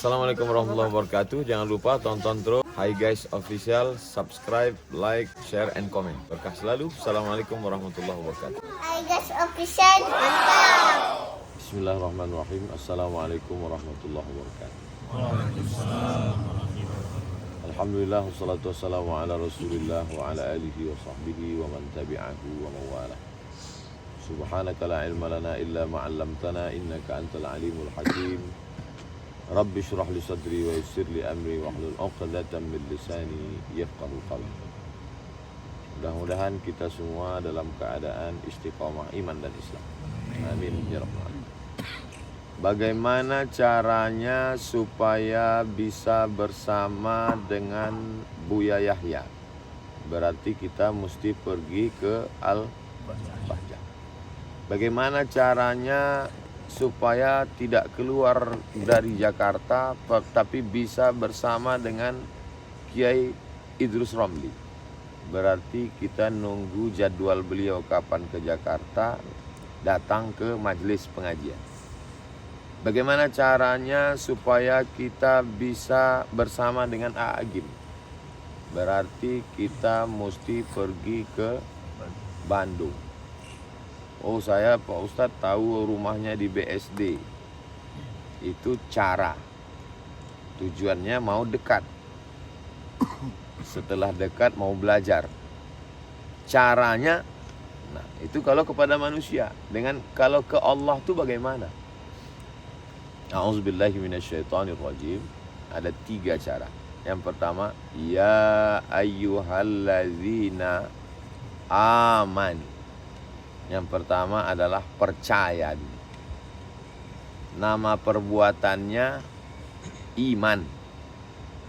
Assalamualaikum warahmatullahi wabarakatuh. Jangan lupa tonton terus Hi Guys Official, subscribe, like, share, and comment. Berkah selalu. Assalamualaikum warahmatullahi wabarakatuh. Hi Guys Official, mantap. Bismillahirrahmanirrahim. Assalamualaikum warahmatullahi wabarakatuh. Alhamdulillah, wassalatu wassalamu ala rasulillah wa ala alihi wa sahbihi wa man tabi'ahu wa mawala. Subhanaka la ilma lana illa ma'allamtana innaka antal alimul hakim. Rabbi syrah li sadri wa yassir li amri wa hlul 'uqdatam min lisani yafqahu qawli. Mudah-mudahan kita semua dalam keadaan istiqamah iman dan Islam. Amin ya rabbal alamin. Bagaimana caranya supaya bisa bersama dengan Buya Yahya? Berarti kita mesti pergi ke Al-Bahjah. Bagaimana caranya supaya tidak keluar dari Jakarta tapi bisa bersama dengan Kiai Idrus Romli? Berarti kita nunggu jadwal beliau kapan ke Jakarta, datang ke majelis pengajian. Bagaimana caranya supaya kita bisa bersama dengan Agim? Berarti kita mesti pergi ke Bandung. Oh, saya Pak Ustadz tahu rumahnya di BSD. Itu cara. Tujuannya mau dekat. Setelah dekat mau belajar. Caranya, nah itu kalau kepada manusia. Dengan kalau ke Allah tuh bagaimana? A'udzubillahi minasyaitonirrajim. Ada 3 cara. Yang pertama, ya ayyuhallazina amanu. Yang pertama adalah percaya. Nama perbuatannya iman.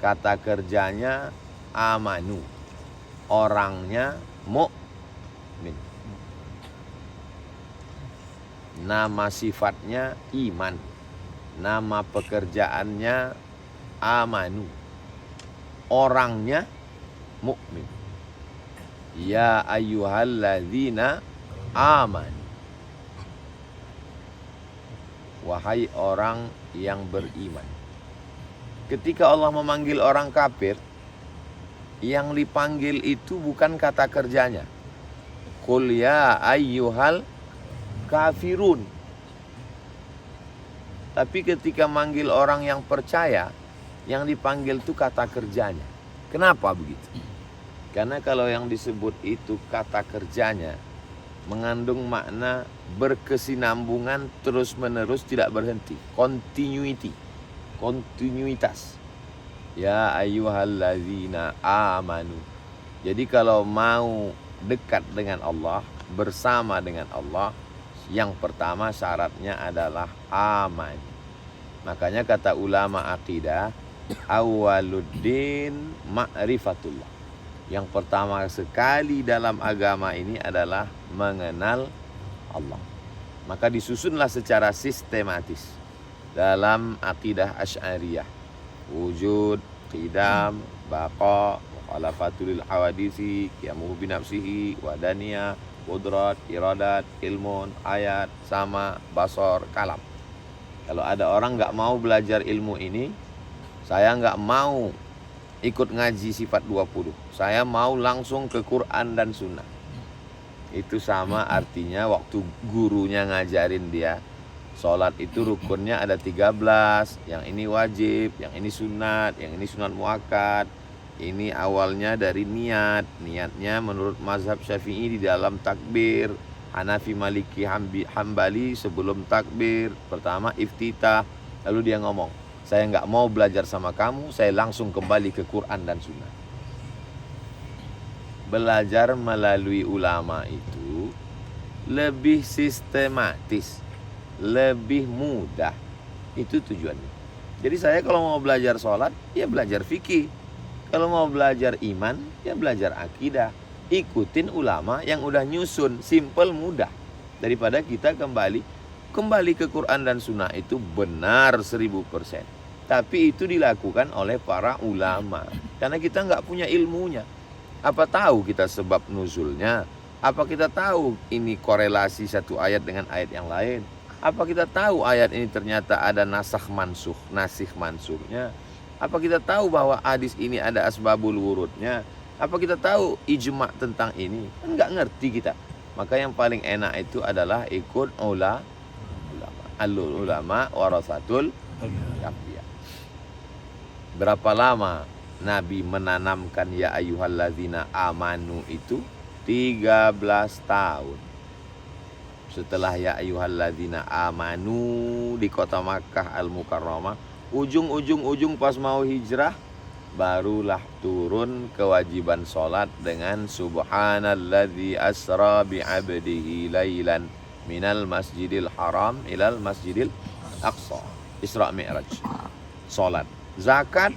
Kata kerjanya amanu. Orangnya mukmin. Nama sifatnya iman. Nama pekerjaannya amanu. Orangnya mukmin. Ya ayyuhalladzina aman. Wahai orang yang beriman. Ketika Allah memanggil orang kafir, yang dipanggil itu bukan kata kerjanya. Qul ya ayyuhal kafirun. Tapi ketika manggil orang yang percaya, yang dipanggil itu kata kerjanya. Kenapa begitu? Karena kalau yang disebut itu kata kerjanya mengandung makna berkesinambungan terus-menerus, tidak berhenti. Continuity, kontinuitas. Ya ayyuhallazina amanu. Jadi kalau mau dekat dengan Allah, bersama dengan Allah, yang pertama syaratnya adalah aman. Makanya kata ulama akidah, awwaluddin ma'rifatullah. Yang pertama sekali dalam agama ini adalah mengenal Allah. Maka disusunlah secara sistematis dalam akidah Asy'ariyah. Wujud, qidam, baqa, mukhalafatul hawadisi, qiyamuhu binafsihi, wadaniyah, qudrat, iradat, ilmun, ayat, sama, basar, kalam. Kalau ada orang nggak mau belajar ilmu ini, saya nggak mau ikut ngaji sifat 20. Saya mau langsung ke Quran dan Sunnah. Itu sama artinya waktu gurunya ngajarin dia, sholat itu rukunnya ada 13. Yang ini wajib, yang ini sunat, yang ini sunat muakkad. Ini awalnya dari niat. Niatnya menurut mazhab Syafi'i di dalam takbir. Hanafi, Maliki, Hambali sebelum takbir. Pertama iftitah. Lalu dia ngomong, saya nggak mau belajar sama kamu, saya langsung kembali ke Quran dan Sunnah. Belajar melalui ulama itu lebih sistematis, lebih mudah. Itu tujuannya. Jadi saya kalau mau belajar sholat, ya belajar fikih. Kalau mau belajar iman, ya belajar akidah. Ikutin ulama yang udah nyusun, simple, mudah. Daripada kita kembali ke Quran dan Sunnah itu benar 1000%. Tapi itu dilakukan oleh para ulama. Karena kita nggak punya ilmunya. Apa tahu kita sebab nuzulnya? Apa kita tahu ini korelasi satu ayat dengan ayat yang lain? Apa kita tahu ayat ini ternyata ada nasikh mansukhnya? Apa kita tahu bahwa hadis ini ada asbabul wurudnya? Apa kita tahu ijma tentang ini? Kan nggak ngerti kita. Maka yang paling enak itu adalah ikut ulama. Alul ulama warasatul anbiya. Berapa lama Nabi menanamkan ya ayyuhalladzina amanu itu? 13 tahun. Setelah ya ayyuhalladzina amanu di kota Makkah Al-Mukarramah, ujung pas mau hijrah, barulah turun kewajiban sholat dengan subhanalladzi asra bi'abdihi lailan minal masjidil haram ilal masjidil aqsa. Isra Mi'raj. Sholat. Zakat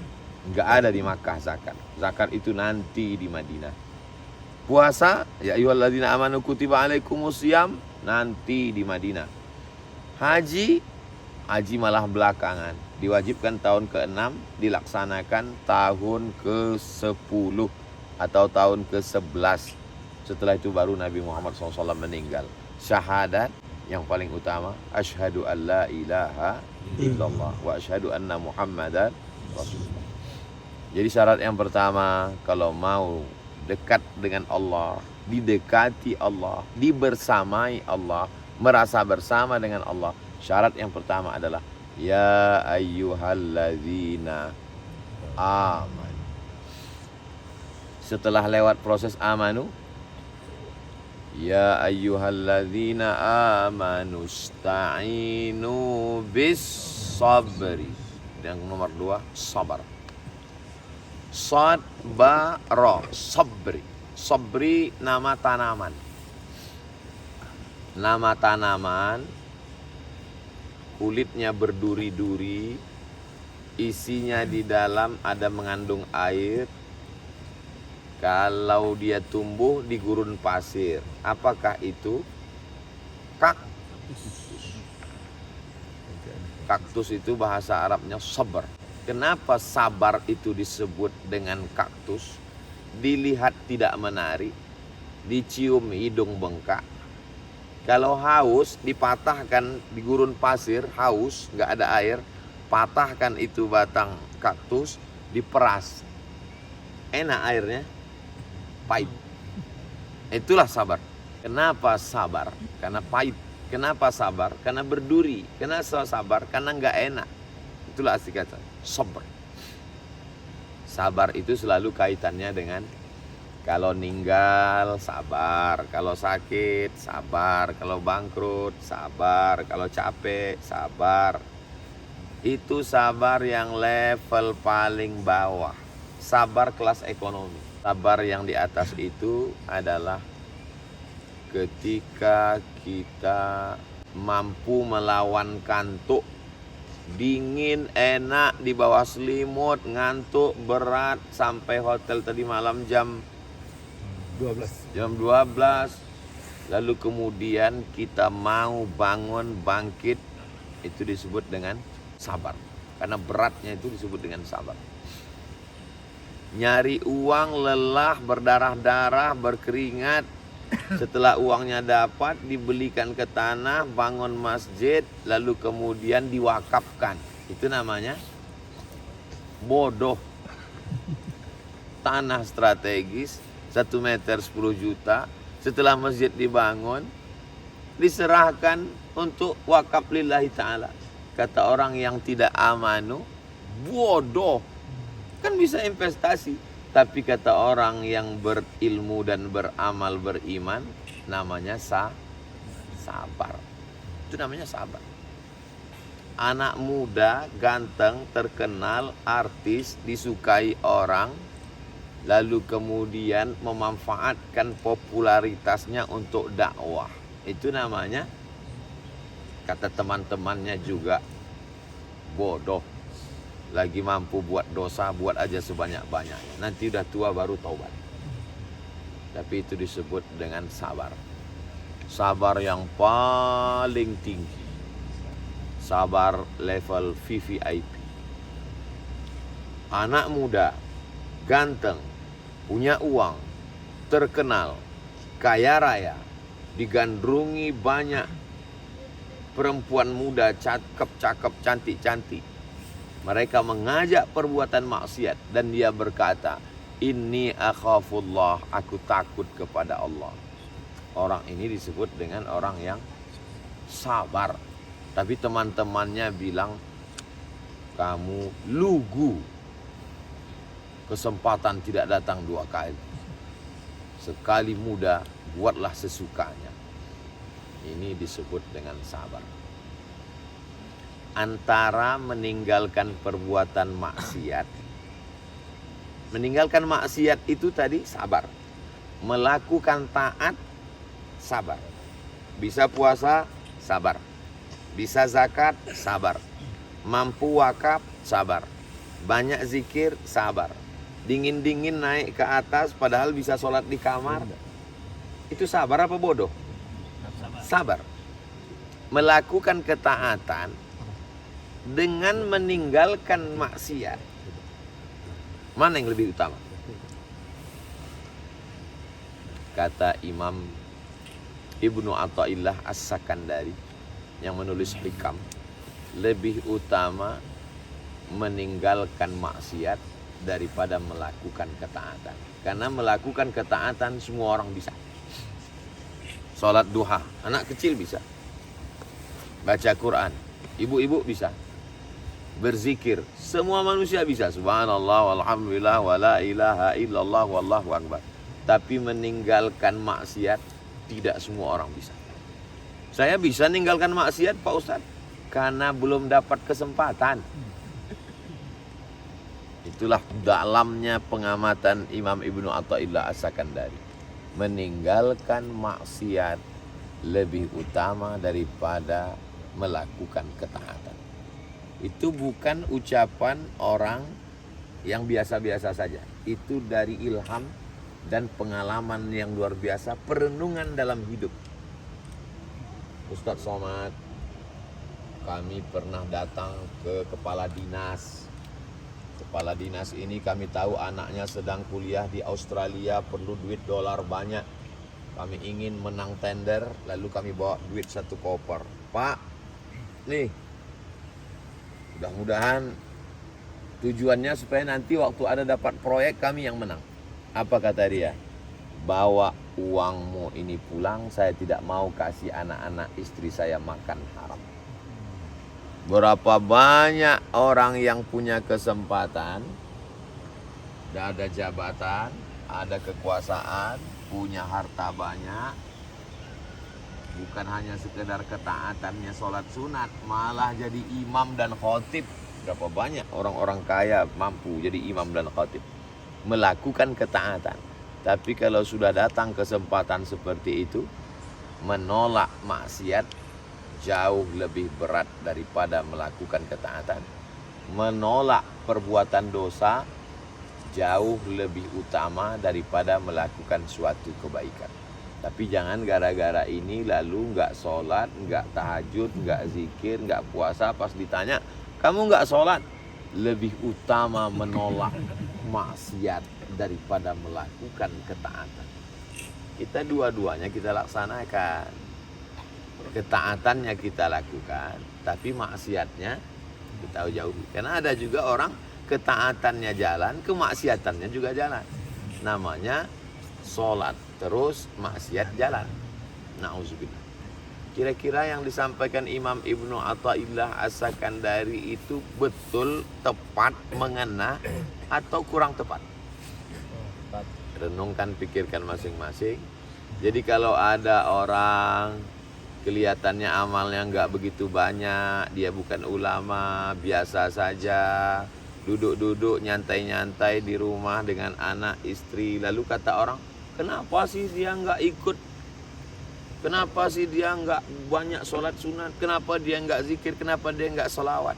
nggak ada di Makkah zakat. Zakat itu nanti di Madinah. Puasa, ya ayyuhalladzina amanu kutiba alaikumusiyam, nanti di Madinah. Haji malah belakangan. Diwajibkan tahun ke-6, dilaksanakan tahun ke-10 atau tahun ke-11. Setelah itu baru Nabi Muhammad SAW meninggal. Syahadat yang paling utama, asyhadu an la ilaha illallah wa asyhadu anna Muhammadan Rasulullah. Jadi syarat yang pertama, kalau mau dekat dengan Allah, didekati Allah, dibersamai Allah, merasa bersama dengan Allah, syarat yang pertama adalah ya ayyuhalladzina amanu. Setelah lewat proses amanu, ya ayyuhalladzina amanu sta'inu bis sabri. Yang nomor 2, sabar. Sad ba ra, sabri. Sabri nama tanaman. Nama tanaman, kulitnya berduri-duri, isinya di dalam ada mengandung air. Kalau dia tumbuh di gurun pasir, apakah itu? Kaktus. Kaktus itu bahasa Arabnya sabar. Kenapa sabar itu disebut dengan kaktus? Dilihat tidak menarik, dicium hidung bengkak. Kalau haus, dipatahkan di gurun pasir, haus, nggak ada air, patahkan itu batang kaktus, diperas. Enak airnya, pahit. Itulah sabar. Kenapa sabar? Karena pahit. Kenapa sabar? Karena berduri. Kenapa sabar? Karena nggak enak. Itulah asli kata sabar. Sabar itu selalu kaitannya dengan kalau ninggal sabar, kalau sakit sabar, kalau bangkrut sabar, kalau capek sabar. Itu sabar yang level paling bawah. Sabar kelas ekonomi. Sabar yang di atas itu adalah ketika kita mampu melawan kantuk. Dingin, enak, di bawah selimut, ngantuk, berat, sampai hotel tadi malam jam 12. Lalu kemudian kita mau bangun, bangkit, itu disebut dengan sabar. Karena beratnya itu disebut dengan sabar. Nyari uang, lelah, berdarah-darah, berkeringat. Setelah uangnya dapat, dibelikan ke tanah, bangun masjid, lalu kemudian diwakafkan. Itu namanya bodoh. Tanah strategis 1 meter 10 juta. Setelah masjid dibangun, diserahkan untuk wakaf lillahi ta'ala. Kata orang yang tidak amanu, bodoh. Kan bisa investasi. Tapi kata orang yang berilmu dan beramal beriman, namanya sabar. Itu namanya sabar. Anak muda, ganteng, terkenal, artis, disukai orang, lalu kemudian memanfaatkan popularitasnya untuk dakwah. Itu namanya, kata teman-temannya juga, bodoh. Lagi mampu buat dosa, buat aja sebanyak-banyaknya. Nanti udah tua baru taubat. Tapi itu disebut dengan sabar. Sabar yang paling tinggi. Sabar level VVIP. Anak muda, ganteng, punya uang, terkenal, kaya raya, digandrungi banyak perempuan muda cakep-cakep, cantik-cantik. Mereka mengajak perbuatan maksiat dan dia berkata, "Inni akhafullah, aku takut kepada Allah." Orang ini disebut dengan orang yang sabar. Tapi teman-temannya bilang, "Kamu lugu. Kesempatan tidak datang 2 kali. Sekali muda, buatlah sesukanya." Ini disebut dengan sabar. Antara meninggalkan perbuatan maksiat. Meninggalkan maksiat itu tadi sabar. Melakukan taat, sabar. Bisa puasa, sabar. Bisa zakat, sabar. Mampu wakaf, sabar. Banyak zikir, sabar. Dingin-dingin naik ke atas padahal bisa sholat di kamar. Itu sabar apa bodoh? Sabar. Melakukan ketaatan dengan meninggalkan maksiat. Mana yang lebih utama? Kata Imam Ibnu Athaillah As-Sakandari yang menulis Hikam, lebih utama meninggalkan maksiat daripada melakukan ketaatan. Karena melakukan ketaatan semua orang bisa. Sholat duha, anak kecil bisa. Baca Quran, ibu-ibu bisa. Berzikir, semua manusia bisa. Subhanallah, walhamdulillah, wala ilaha illallah, wallahu akbar. Tapi meninggalkan maksiat, tidak semua orang bisa. Saya bisa meninggalkan maksiat, Pak Ustadz, karena belum dapat kesempatan. Itulah dalamnya pengamatan Imam Ibnu Athaillah As-Sakandari. Meninggalkan maksiat lebih utama daripada melakukan ketaatan. Itu bukan ucapan orang yang biasa-biasa saja. Itu dari ilham dan pengalaman yang luar biasa, perenungan dalam hidup. Ustadz Somad, kami pernah datang ke kepala dinas. Kepala dinas ini kami tahu anaknya sedang kuliah di Australia, perlu duit dolar banyak. Kami ingin menang tender, lalu kami bawa duit 1 koper. Pak, nih, mudah-mudahan tujuannya supaya nanti waktu ada dapat proyek kami yang menang. Apa kata dia? Bawa uangmu ini pulang, saya tidak mau kasih anak-anak istri saya makan haram. Berapa banyak orang yang punya kesempatan, ada jabatan, ada kekuasaan, punya harta banyak, bukan hanya sekedar ketaatannya sholat sunat, malah jadi imam dan khotib. Berapa banyak orang-orang kaya mampu jadi imam dan khotib, melakukan ketaatan. Tapi kalau sudah datang kesempatan seperti itu, menolak maksiat jauh lebih berat daripada melakukan ketaatan. Menolak perbuatan dosa jauh lebih utama daripada melakukan suatu kebaikan. Tapi jangan gara-gara ini lalu nggak sholat, nggak tahajud, nggak zikir, nggak puasa. Pas ditanya, kamu nggak sholat? Lebih utama menolak maksiat daripada melakukan ketaatan. Kita dua-duanya kita laksanakan. Ketaatannya kita lakukan, tapi maksiatnya kita jauhi. Karena ada juga orang ketaatannya jalan, kemaksiatannya juga jalan. Namanya sholat terus maksiat jalan. Nauzubillah. Kira-kira yang disampaikan Imam Ibnu Athaillah As-Sakandari itu betul, tepat, mengena atau kurang tepat? Renungkan, pikirkan masing-masing. Jadi kalau ada orang kelihatannya amalnya nggak begitu banyak, dia bukan ulama, biasa saja, duduk-duduk nyantai-nyantai di rumah dengan anak istri, lalu kata orang, kenapa sih dia nggak ikut? Kenapa sih dia nggak banyak sholat sunat? Kenapa dia nggak zikir? Kenapa dia nggak sholawat?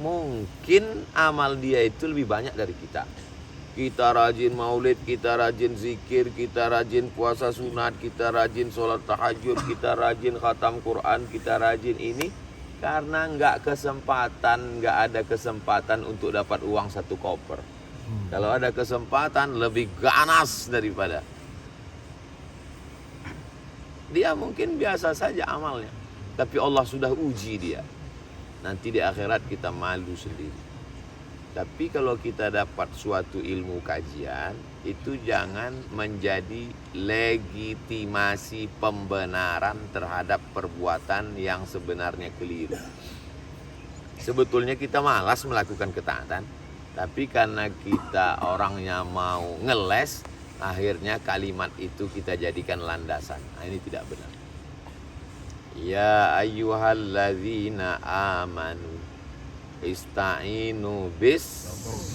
Mungkin amal dia itu lebih banyak dari kita. Kita rajin maulid, kita rajin zikir, kita rajin puasa sunat, kita rajin sholat tahajud, kita rajin khatam Quran, kita rajin ini. Karena nggak ada kesempatan untuk dapat uang 1 koper. Kalau ada kesempatan lebih ganas daripada. Dia mungkin biasa saja amalnya. tapi Allah sudah uji dia. Nanti di akhirat kita malu sendiri. Tapi kalau kita dapat suatu ilmu kajian, itu jangan menjadi legitimasi pembenaran terhadap perbuatan yang sebenarnya keliru. Sebetulnya kita malas melakukan ketaatan, tapi karena kita orangnya mau ngeles, akhirnya kalimat itu kita jadikan landasan. Nah, ini tidak benar. Ya ayyuhalladzina amanu ista'inu bis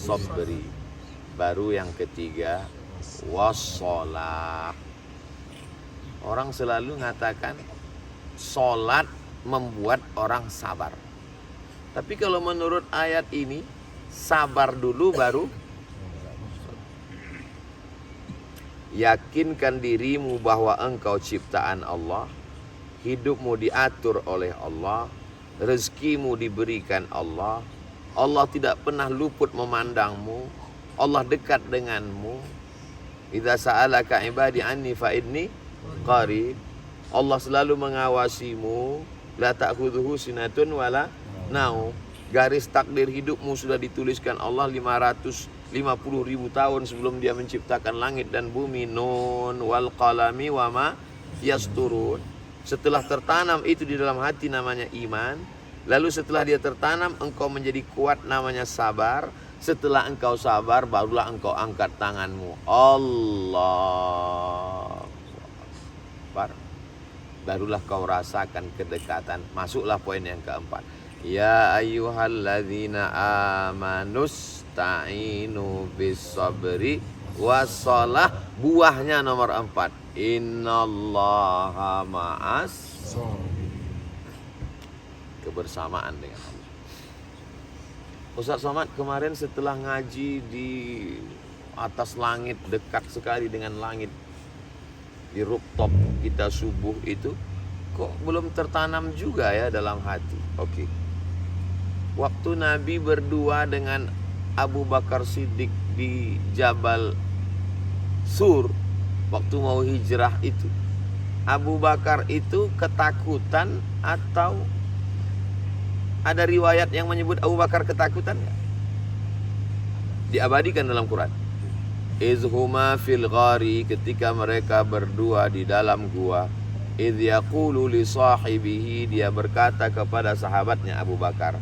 sabri. Baru yang ketiga, wassalah. Orang selalu mengatakan sholat membuat orang sabar. Tapi kalau menurut ayat ini, sabar dulu baru. Yakinkan dirimu bahwa engkau ciptaan Allah, hidupmu diatur oleh Allah, rezekimu diberikan Allah, Allah tidak pernah luput memandangmu, Allah dekat denganmu. Idza sa'alaka ibadi anni fa inni qarib. Allah selalu mengawasimu, la ta'khudhuhu sinatun wala naum. Garis takdir hidupmu sudah dituliskan Allah 550.000 tahun sebelum dia menciptakan langit dan bumi. Nun wal qalami wa ma yasturun. Setelah tertanam itu di dalam hati namanya iman. Lalu setelah dia tertanam engkau menjadi kuat namanya sabar. Setelah engkau sabar barulah engkau angkat tanganmu. Allah. Barulah kau rasakan kedekatan. Masuklah poin yang keempat. Ya ayyuhalladzina amanusta'inu bis sabri wassalah. Buahnya nomor 4. Innallaha ma'as kebersamaan dengan Allah. Ustaz Somad kemarin setelah ngaji di atas langit, dekat sekali dengan langit, di rooftop kita subuh itu, kok belum tertanam juga ya dalam hati. Oke. Waktu Nabi berdua dengan Abu Bakar Siddiq di Jabal Sur, waktu mau hijrah itu, Abu Bakar itu ketakutan atau ada riwayat yang menyebut Abu Bakar ketakutan? Diabadikan dalam Quran. Izhuma fil ghari, ketika mereka berdua di dalam gua, idh yaqulu li sahibihi, dia berkata kepada sahabatnya Abu Bakar,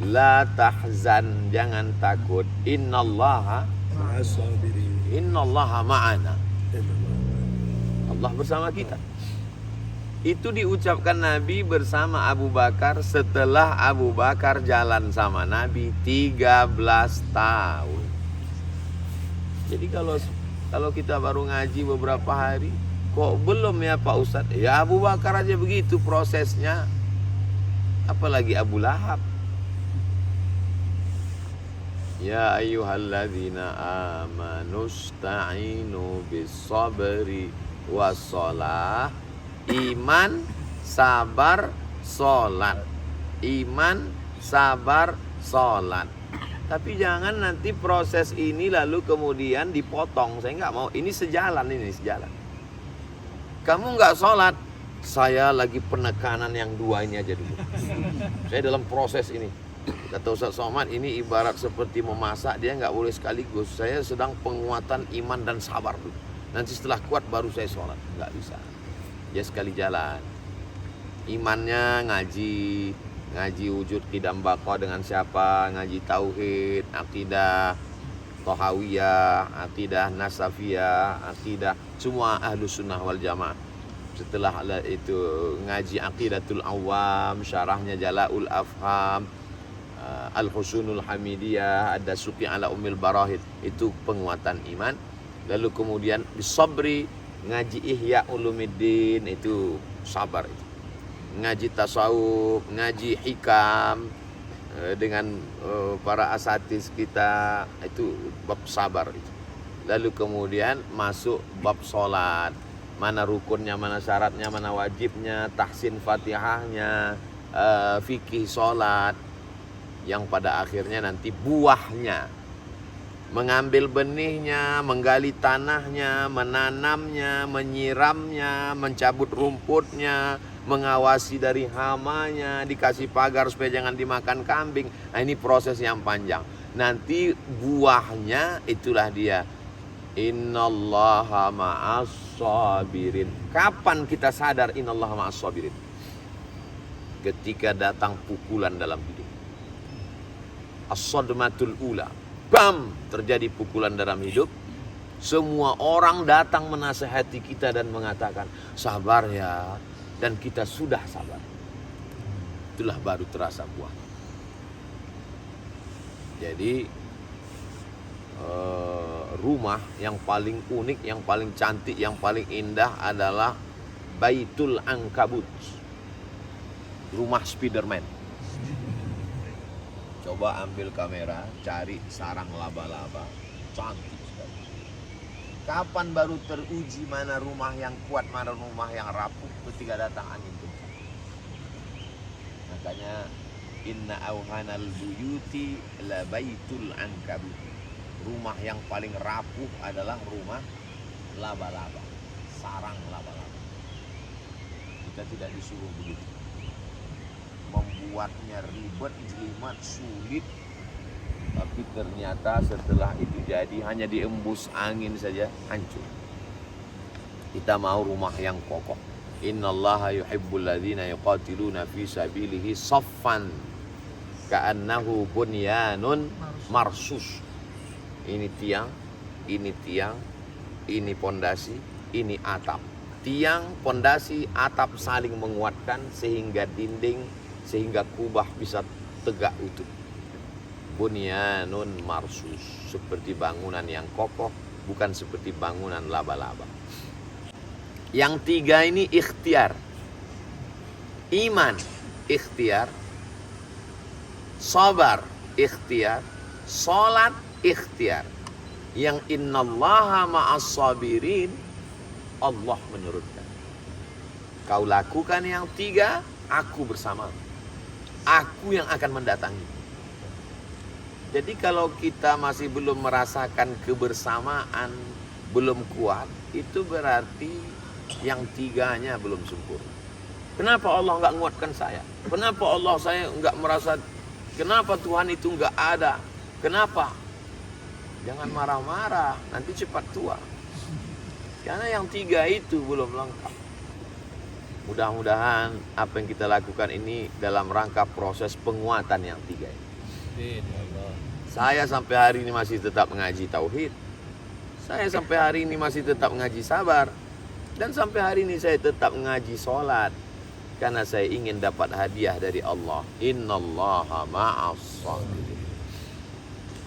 la tahzan, jangan takut, innallaha ma'ana, Allah bersama kita. Itu diucapkan Nabi bersama Abu Bakar setelah Abu Bakar jalan sama Nabi 13 tahun. Jadi kalau kita baru ngaji beberapa hari, kok belum ya Pak Ustadz? Ya Abu Bakar aja begitu prosesnya, apalagi Abu Lahab. Ya ayyuhalladzina amanusta'inu bis sabri wassalah. Iman, sabar, sholat. Iman, sabar, sholat. Tapi jangan nanti proses ini lalu kemudian dipotong. Saya nggak mau. Ini sejalan. Kamu nggak sholat, saya lagi penekanan yang dua ini aja dulu. Saya dalam proses ini. Kata Ustaz Somad, ini ibarat seperti memasak, dia nggak boleh sekaligus. Saya sedang penguatan iman dan sabar dulu. Nanti setelah kuat baru saya sholat. Nggak bisa. Ya sekali jalan. Imannya ngaji wujud qidam baqa dengan siapa, ngaji tauhid, akidah Tahawiyah, akidah Nasafiyah, akidah semua Ahlus Sunnah wal Jamaah. Setelah itu ngaji Aqidatul Awam, syarahnya Jala'ul Afham, Al-Husunul Hamidiyah, ada Suqi ala Ummil Barahid. Itu penguatan iman. Lalu kemudian bisabri, ngaji Ihya Ulumuddin, itu sabar itu. Ngaji tasawuf, ngaji hikam dengan para asatiz kita, itu bab sabar itu. Lalu kemudian masuk bab sholat, mana rukunnya, mana syaratnya, mana wajibnya, tahsin fatihahnya, fikih sholat, yang pada akhirnya nanti buahnya, mengambil benihnya, menggali tanahnya, menanamnya, menyiramnya, mencabut rumputnya, mengawasi dari hamanya, dikasih pagar supaya jangan dimakan kambing. Nah, ini proses yang panjang. Nanti buahnya itulah dia. Innallaha ma'as sabirin. Kapan kita sadar innallaha ma'as sabirin? Ketika datang pukulan dalam hidup. As-sadmatul ula. Bam! Terjadi pukulan dalam hidup. Semua orang datang menasihati kita dan mengatakan, sabar ya. Dan kita sudah sabar. Itulah baru terasa buah. Jadi rumah yang paling unik, yang paling cantik, yang paling indah adalah Baitul Ankabut. Rumah Spiderman. Coba ambil kamera, cari sarang laba-laba. Cantik sekali. Kapan baru teruji mana rumah yang kuat, mana rumah yang rapuh? Ketika datang angin kencang. Makanya inna awhanal buyuti la baitul ankabut. Rumah yang paling rapuh adalah rumah laba-laba, sarang laba-laba. Kita tidak disuruh begitu. Membuatnya ribet, jelimet, sulit. Tapi ternyata setelah itu jadi hanya diembus angin saja hancur. Kita mau rumah yang kokoh. Innallaha yuhibbul ladzina yuqatiluna fi sabilihi saffan ka'annahu bunyanun marsus. Ini tiang, ini pondasi, ini atap. Tiang, pondasi, atap saling menguatkan sehingga dinding, sehingga kubah bisa tegak utuh. Bunyanun marsus, seperti bangunan yang kokoh, bukan seperti bangunan laba-laba. Yang tiga ini ikhtiar. Iman, ikhtiar. Sabar, ikhtiar. Salat, ikhtiar. Yang innallaha ma'as sabirin, Allah menurunkan. Kau lakukan yang tiga, aku bersama. Aku yang akan mendatangi. Jadi kalau kita masih belum merasakan kebersamaan, belum kuat, itu berarti yang tiganya belum sempurna. Kenapa Allah nggak nguatkan saya? Kenapa Allah saya nggak merasa? Kenapa Tuhan itu nggak ada? Kenapa? Jangan marah-marah, nanti cepat tua. Karena yang tiga itu belum lengkap. Mudah-mudahan apa yang kita lakukan ini dalam rangka proses penguatan yang tiga ini. Saya sampai hari ini masih tetap mengaji tauhid. Saya sampai hari ini masih tetap mengaji sabar. Dan sampai hari ini saya tetap mengaji sholat. Karena saya ingin dapat hadiah dari Allah. Innallaha ma'as sabirin.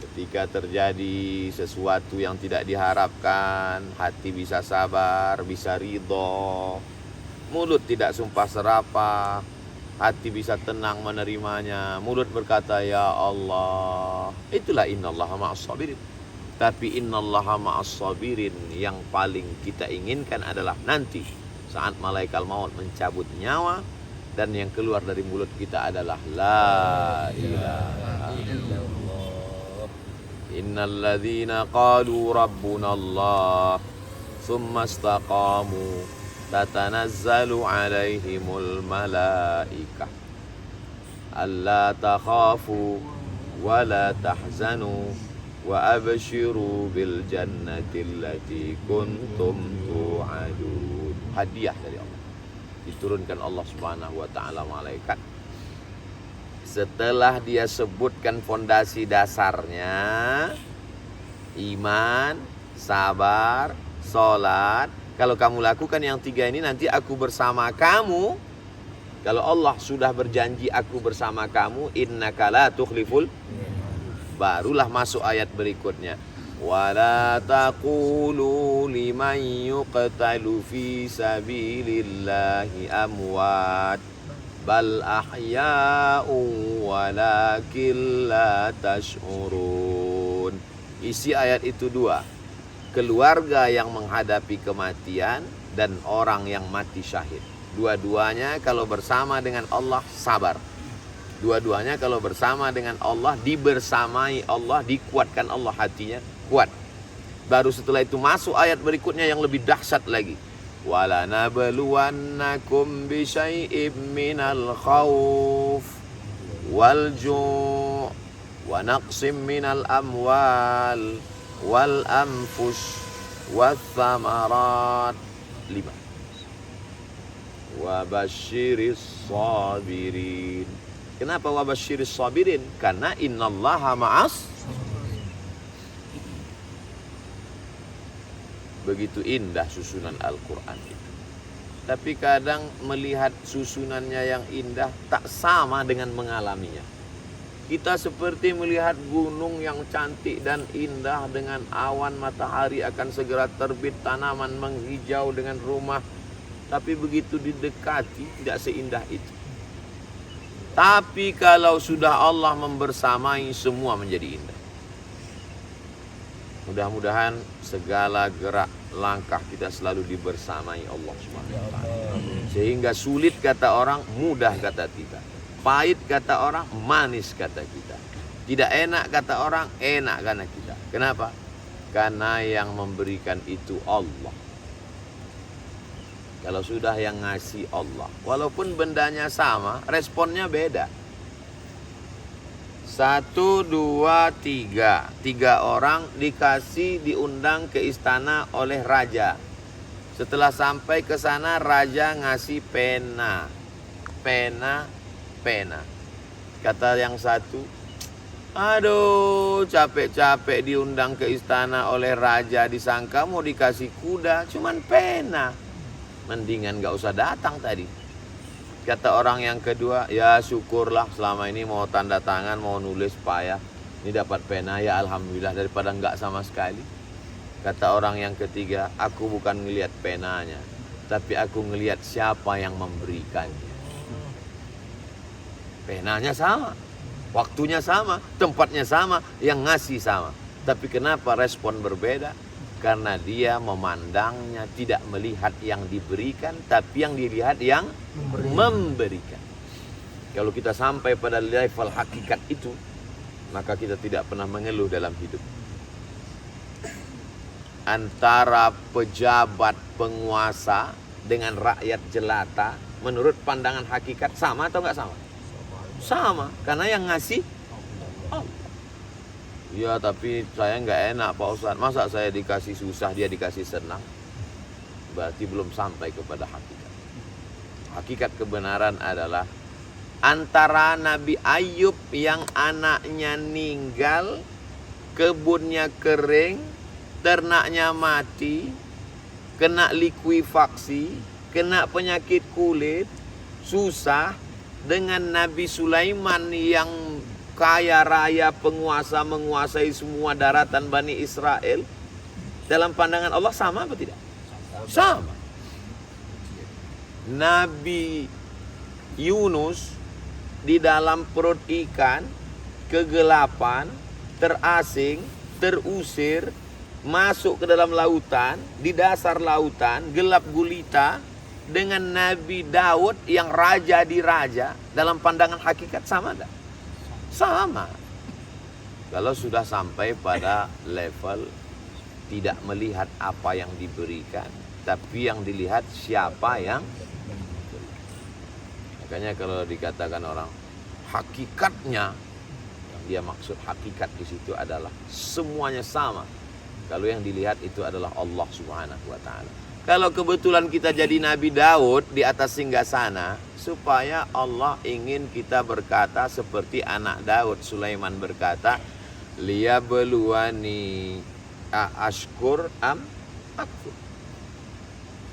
Ketika terjadi sesuatu yang tidak diharapkan, hati bisa sabar, bisa ridho. Mulut tidak sumpah serapah, hati bisa tenang menerimanya. Mulut berkata, ya Allah. Itulah innallaha ma'as sabirin. Tapi innallaha ma'as sabirin yang paling kita inginkan adalah nanti saat malaikat maut mencabut nyawa dan yang keluar dari mulut kita adalah la ilaha illallah. Innal ladzina qalu rabbuna Allah tsumma istaqamu tatanazzalu alaihimul malaikah alla takhafu wa la tahzanu wa abshiru bil jannati allati kuntum tu'adun. Hadiah dari Allah. Diturunkan Allah Subhanahu wa taala malaikat. Setelah dia sebutkan fondasi dasarnya, iman, sabar, salat. Kalau kamu lakukan yang tiga ini, nanti aku bersama kamu. Kalau Allah sudah berjanji aku bersama kamu, innaka la tukhliful. Barulah masuk ayat berikutnya. Wala taqulu liman yuqtalu fi sabilillahi amwat bal ahya'u walakin la tash'urun. Isi ayat itu dua. Keluarga yang menghadapi kematian dan orang yang mati syahid. Dua-duanya kalau bersama dengan Allah sabar. Dua-duanya kalau bersama dengan Allah, dibersamai Allah, dikuatkan Allah hatinya, kuat. Baru setelah itu masuk ayat berikutnya yang lebih dahsyat lagi. walanabluwannakum bisyai'im minal khawf wal ju' wa naqsim minal amwal wal anfus wath thamarat. 5. Wabasyiris sabirin. Kenapa wabasyiris sabirin? Karena innallaha ma'as. Begitu indah susunan Al-Quran itu. Tapi kadang melihat susunannya yang indah tak sama dengan mengalaminya. Kita seperti melihat gunung yang cantik dan indah dengan awan matahari akan segera terbit, tanaman menghijau dengan rumah. Tapi begitu didekati tidak seindah itu. Tapi kalau sudah Allah membersamai, semua menjadi indah. Mudah-mudahan segala gerak langkah kita selalu dibersamai Allah Subhanahu wa taala. Sehingga sulit kata orang, mudah kata kita. Pahit kata orang, manis kata kita. Tidak enak kata orang, enak karena kita. Kenapa? Karena yang memberikan itu Allah. Kalau sudah yang ngasih Allah, walaupun bendanya sama, responnya beda. 1, 2, 3. 3 orang diundang ke istana oleh raja. Setelah sampai ke sana, raja ngasih pena. Kata yang satu, aduh capek-capek diundang ke istana oleh raja, disangka mau dikasih kuda, cuman pena. Mendingan gak usah datang tadi. Kata orang yang kedua, ya syukurlah selama ini mau tanda tangan, mau nulis payah. Ini dapat pena, ya alhamdulillah daripada enggak sama sekali. Kata orang yang ketiga, aku bukan ngelihat penanya, tapi aku ngelihat siapa yang memberikannya. Penanya sama, waktunya sama, tempatnya sama, yang ngasih sama. Tapi kenapa respon berbeda? Karena dia memandangnya tidak melihat yang diberikan, tapi yang dilihat yang memberikan. Kalau kita sampai pada level hakikat itu, maka kita tidak pernah mengeluh dalam hidup. Antara pejabat penguasa dengan rakyat jelata, menurut pandangan hakikat sama atau enggak sama? Sama, karena yang ngasih Allah. Ya tapi saya nggak enak Pak Ustadz, masa saya dikasih susah, dia dikasih senang? Berarti belum sampai kepada hakikat. Hakikat kebenaran adalah antara Nabi Ayub yang anaknya meninggal, kebunnya kering, ternaknya mati, kena likuifaksi, kena penyakit kulit, susah, dengan Nabi Sulaiman yang kaya raya, penguasa, menguasai semua daratan Bani Israel. Dalam pandangan Allah sama apa tidak? Sama. Nabi Yunus di dalam perut ikan, kegelapan, terasing, terusir, masuk ke dalam lautan, di dasar lautan, gelap gulita, dengan Nabi Daud yang raja di raja. Dalam pandangan hakikat sama tak? Sama. Kalau sudah sampai pada level tidak melihat apa yang diberikan, tapi yang dilihat siapa yang. Makanya kalau dikatakan orang hakikatnya, yang dia maksud hakikat di situ adalah semuanya sama. Kalau yang dilihat itu adalah Allah Subhanahu wa taala. Kalau kebetulan kita jadi Nabi Daud di atas singgasana, supaya Allah ingin kita berkata seperti anak Daud, Sulaiman berkata, liyabluwani ashkur am akfur.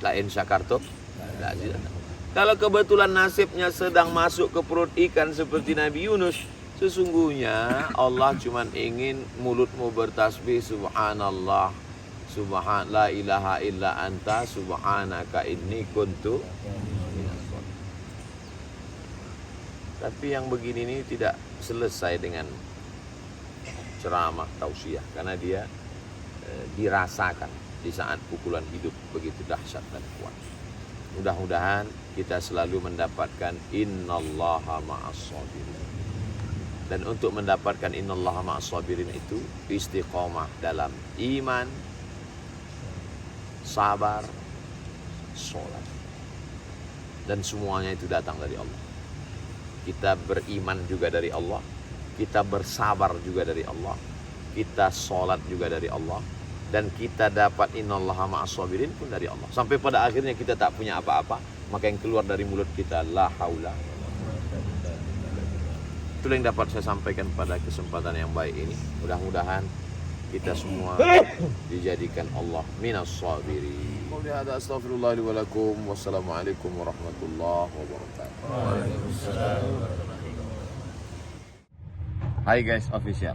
La in syakartum la azidannakum. Kalau kebetulan nasibnya sedang masuk ke perut ikan seperti Nabi Yunus, sesungguhnya Allah cuma ingin mulutmu bertasbih subhanallah, subhan la ilaha illa anta subhanaka inni kuntu. Tapi yang begini ini tidak selesai dengan ceramah tausiah, karena dia dirasakan di saat pukulan hidup begitu dahsyat dan kuat. Mudah-mudahan kita selalu mendapatkan innallaha ma'as-sabirin. Dan untuk mendapatkan innallaha ma'as-sabirin itu istiqomah dalam iman, sabar, sholat. Dan semuanya itu datang dari Allah. Kita beriman juga dari Allah, kita bersabar juga dari Allah, kita sholat juga dari Allah, dan kita dapat innallaha ma'as-sabirin pun dari Allah. Sampai pada akhirnya kita tak punya apa-apa, maka yang keluar dari mulut kita la haula. Itulah yang dapat saya sampaikan pada kesempatan yang baik ini. Mudah-mudahan kita semua dijadikan Allah minas sabirin. Astagfirullah li wa lakum. Wassalamualaikum warahmatullahi wabarakatuh. Hai guys, official.